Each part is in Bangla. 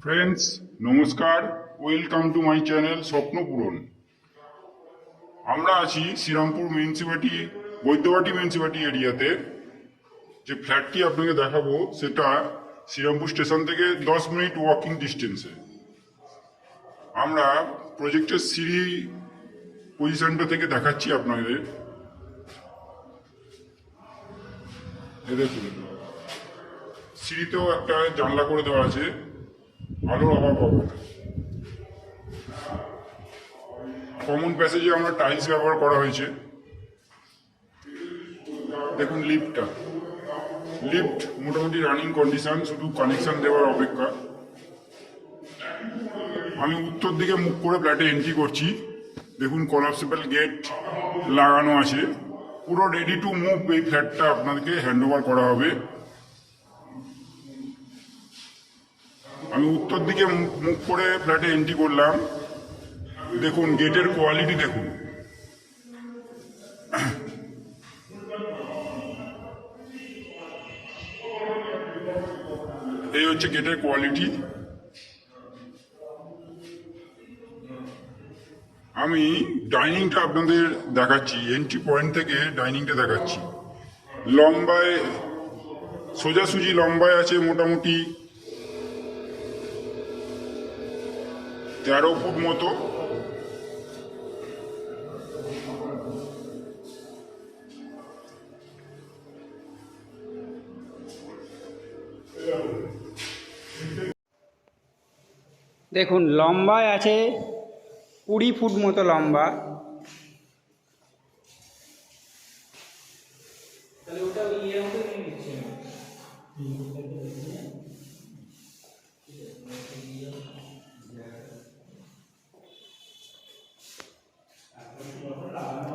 ফ্রেন্ডস, নমস্কার। Welcome to my channel Swapnapuran. আমরা আছি শ্রীরামপুর মিউনিসিপালিটি, বৈদ্যবাটি মিউনিসিপালিটি এরিয়াতে। যে ফ্ল্যাটটি আপনাকে দেখাবো সেটা শ্রীরামপুর স্টেশন থেকে 10 মিনিট ওয়াকিং ডিস্টেন্সে। আমরা প্রজেক্টের সিঁড়ি পজিশনটা থেকে দেখাচ্ছি আপনাদের। দেখুন, সিঁড়িতেও একটা জানলা করে দেওয়া আছে, আলোর অভাব হবে না। কমন প্যাসেজে আমরা টাইলস ব্যবহার করা হয়েছে। দেখুন লিফট মোটামুটি রানিং কন্ডিশন, শুধু কানেকশন দেওয়ার অপেক্ষা। আমি উত্তর দিকে মুখ করে ফ্ল্যাটে এন্ট্রি করছি। দেখুন কলাপসিবল গেট লাগানো আছে, পুরো রেডি টু মুভ। এই ফ্ল্যাটটা আপনাদেরকে হ্যান্ড ওভার করা হবে। আমি উত্তর দিকে মুখ করে ফ্ল্যাটে এন্ট্রি করলাম। দেখুন গেটের কোয়ালিটি দেখুন। এই হচ্ছে গেটের কোয়ালিটি। আমি ডাইনিংটা আপনাদের দেখাচ্ছি, এন্ট্রি পয়েন্ট থেকে ডাইনিংটা দেখাচ্ছি। লম্বায় সোজাসুজি লম্বায় আছে মোটামুটি 13 ফুট মতো। দেখুন লম্বায় আছে 20 ফুট মতো লম্বা।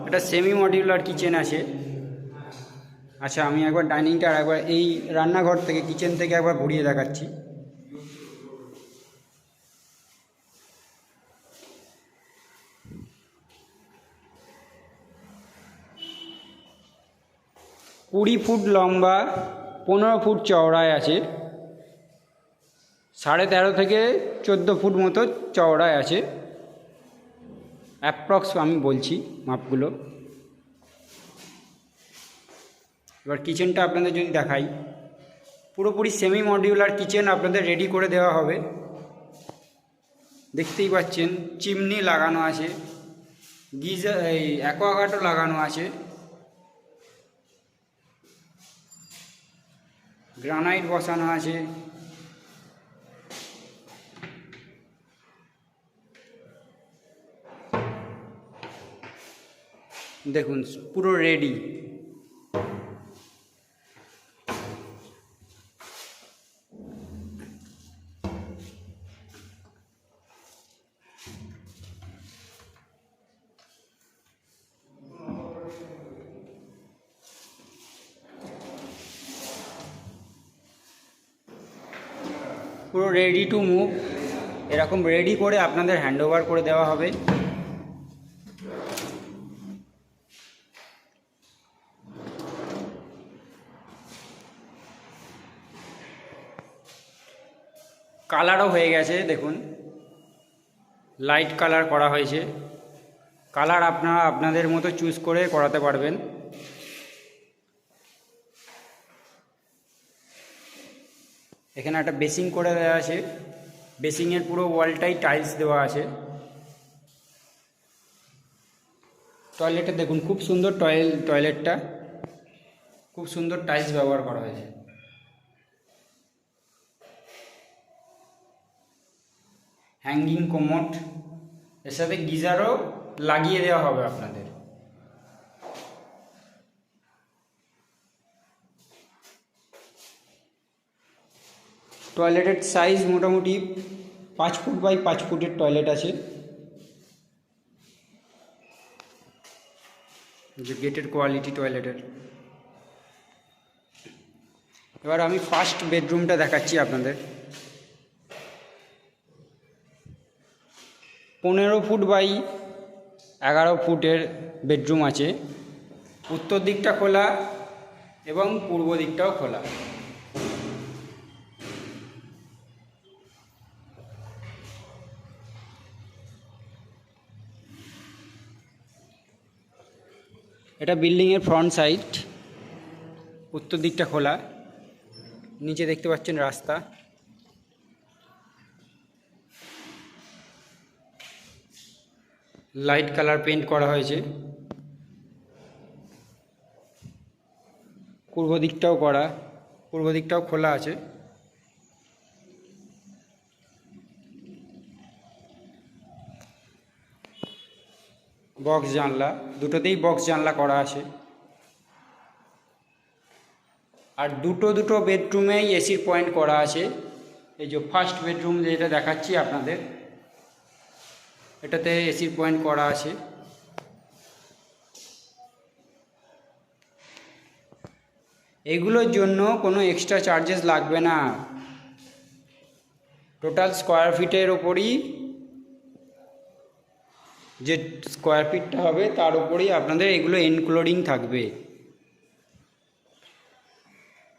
এটা সেমি মডিউলার কিচেন আছে। আচ্ছা, আমি একবার ডাইনিংটা আর একবার এই রান্নাঘর থেকে, কিচেন থেকে একবার ঘুরিয়ে দেখাচ্ছি। কুড়ি ফুট লম্বা, 15 ফুট চওড়ায় আছে। 13.5 থেকে 14 ফুট মতো চওড়ায় আছে, অ্যাপ্রক্স আমি বলছি মাপগুলো। এবার কিচেনটা আপনাদের যদি দেখাই, পুরোপুরি সেমি মডিউলার কিচেন আপনাদের রেডি করে দেওয়া হবে। দেখতেই পাচ্ছেন চিমনি লাগানো আছে, গিজার, এই অ্যাকোয়াগার্ডও লাগানো আছে, গ্রানাইট বসানো আছে। দেখুন পুরো রেডি। পুরো রেডি টু মুভ, এরকম রেডি করে আপনাদের হ্যান্ড ওভার করে দেওয়া হবে। কালারও হয়ে গেছে, দেখুন লাইট কালার করা হয়েছে। কালার আপনারা আপনাদের মতো চুজ করে করাতে পারবেন। এখানে একটা বেসিং করে দেওয়া আছে, বেসিংয়ের পুরো ওয়ালটাই টাইলস দেওয়া আছে। টয়লেটে দেখুন খুব সুন্দর টয়লেটটা খুব সুন্দর টাইলস ব্যবহার করা হয়েছে। হ্যাঙ্গিং কোমোড, এর সাথে গিজারও লাগিয়ে দেওয়া হবে আপনাদের। টয়লেটের সাইজ মোটামুটি 5 ফুট বাই 5 ফুটের টয়লেট আছে। যে গেটের কোয়ালিটি টয়লেটের। এবার আমি ফার্স্ট বেডরুমটা দেখাচ্ছি আপনাদের। 15 ফুট বাই 11 ফুটের বেডরুম আছে। উত্তর দিকটা খোলা এবং পূর্ব দিকটাও খোলা। এটা বিল্ডিংয়ের ফ্রন্ট সাইড, উত্তর দিকটা খোলা, নিচে দেখতে পাচ্ছেন রাস্তা। লাইট কালার পেইন্ট করা হয়েছে, পূর্ব দিকটাও করা, পূর্ব দিকটাও খোলা আছে। বক্স জানলা, দুটোতেই বক্স জানলা করা আছে। আর দুটো বেডরুমেই এসির পয়েন্ট করা আছে। এই যে ফার্স্ট বেডরুম যেটা দেখাচ্ছি আপনাদের, এটাতে এসির পয়েন্ট করা আছে। এগুলোর জন্য কোনো এক্সট্রা চার্জেস লাগবে না, টোটাল স্কোয়ার ফিটের ওপরই, যে স্কোয়ার ফিটটা হবে তার উপরেই আপনাদের এগুলো ইনক্লুডিং থাকবে।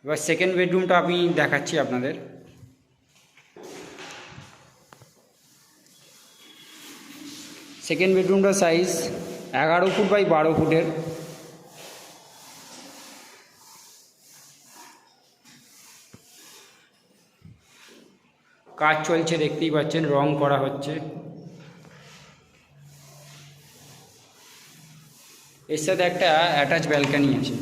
এবার সেকেন্ড বেডরুমটা আমি দেখাচ্ছি আপনাদের। সেকেন্ড বেডরুমটার সাইজ 11 ফুট বাই 12 ফুটের। কাজ চলছে, দেখতেই পাচ্ছেন, রং করা হচ্ছে। এর সাথে একটা অ্যাটাচ ব্যালকনি আছে।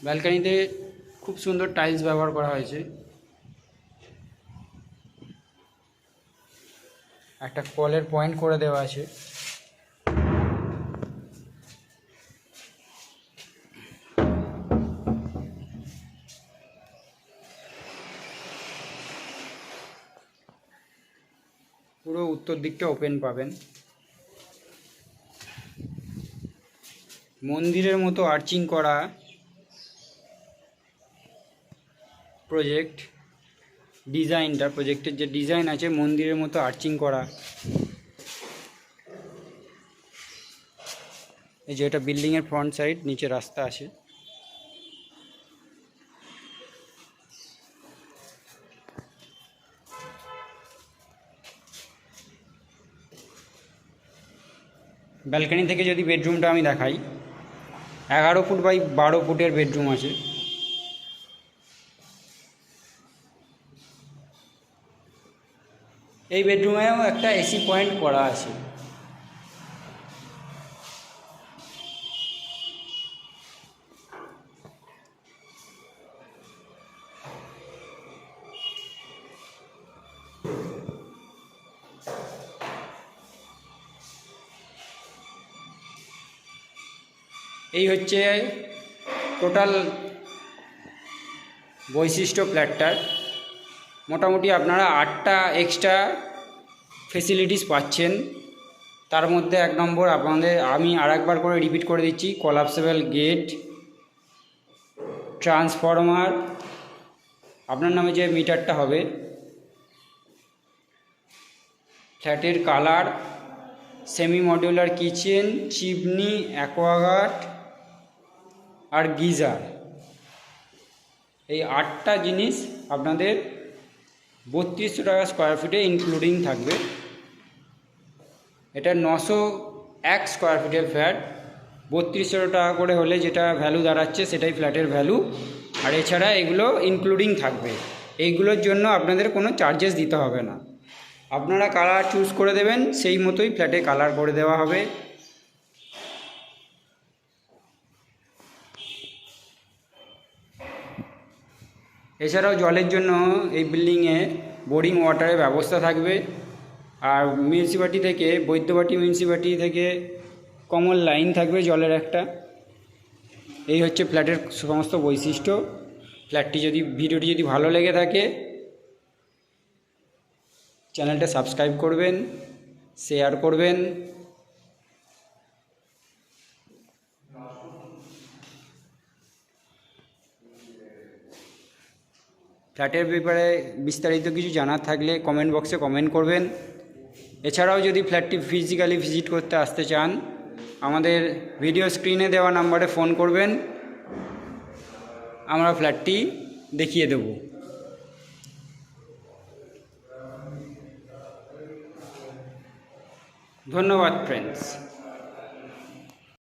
ব্যালকনিতে খুব সুন্দর টাইলস ব্যবহার করা হয়েছে। একটা কলের পয়েন্ট করে দেওয়া আছে। পুরো উত্তর দিকটা ওপেন পাবেন। মন্দিরের মতো আর্চিং করা প্রজেক্ট, ডিজাইনটা, প্রজেক্টের যে ডিজাইন আছে মন্দিরের মতো আর্চিং করা। এই যে এটা বিল্ডিংয়ের ফ্রন্ট সাইড, নিচে রাস্তা আছে। ব্যালকনি থেকে যদি বেডরুমটা আমি দেখাই, 11 ফুট বাই 12 ফুটের বেডরুম আছে। এই বেডরুমেও একটা এসি পয়েন্ট করা আছে। এই হচ্ছে টোটাল বৈশিষ্ট্য ফ্ল্যাটটার। মোটামুটি আপনারা 8টা এক্সট্রা ফেসিলিটিস পাচ্ছেন। তার মধ্যে 1 নম্বর আপনাদের, আমি আরেকবার করে রিপিট করে দিচ্ছি, কলাপসেবল গেট, ট্রান্সফরমার, আপনার নামে যে মিটারটা হবে, ফ্ল্যাটের colour, semi modular kitchen, chimney, Aquaguard আর গিজার। এই 8টা জিনিস আপনাদের 3200 টাকা স্কোয়ার ফিটে ইনক্লুডিং থাকবে। এটা 901 স্কোয়ার ফিটের ফ্ল্যাট। 3200 টাকা করে হলে যেটা ভ্যালু দাঁড়াচ্ছে সেটাই ফ্ল্যাটের ভ্যালু। আর এছাড়া এগুলো ইনক্লুডিং থাকবে। এইগুলোর জন্য আপনাদের কোনো চার্জেস দিতে হবে না। আপনারা কালার চুজ করে দেবেন, সেই মতোই ফ্ল্যাটে কালার করে দেওয়া হবে। এছাড়াও জলের জন্য এই বিল্ডিংয়ে বোরিং ওয়াটারের ব্যবস্থা থাকবে। আর মিউনিসিপ্যালিটি থেকে, বৈদ্যবাটি মিউনিসিপ্যালিটি থেকে কমন লাইন থাকবে জলের একটা। এই হচ্ছে ফ্ল্যাটের সমস্ত বৈশিষ্ট্য। ভিডিওটি যদি ভালো লেগে থাকে চ্যানেলটা সাবস্ক্রাইব করবেন, শেয়ার করবেন। ফ্ল্যাটের ব্যাপারে বিস্তারিত কিছু জানার থাকলে কমেন্ট বক্সে কমেন্ট করবেন। এছাড়াও যদি ফ্ল্যাটটি ফিজিক্যালি ভিজিট করতে আসতে চান, আমাদের ভিডিও স্ক্রিনে দেওয়া নাম্বারে ফোন করবেন, আমরা ফ্ল্যাটটি দেখিয়ে দেব। ধন্যবাদ ফ্রেন্ডস।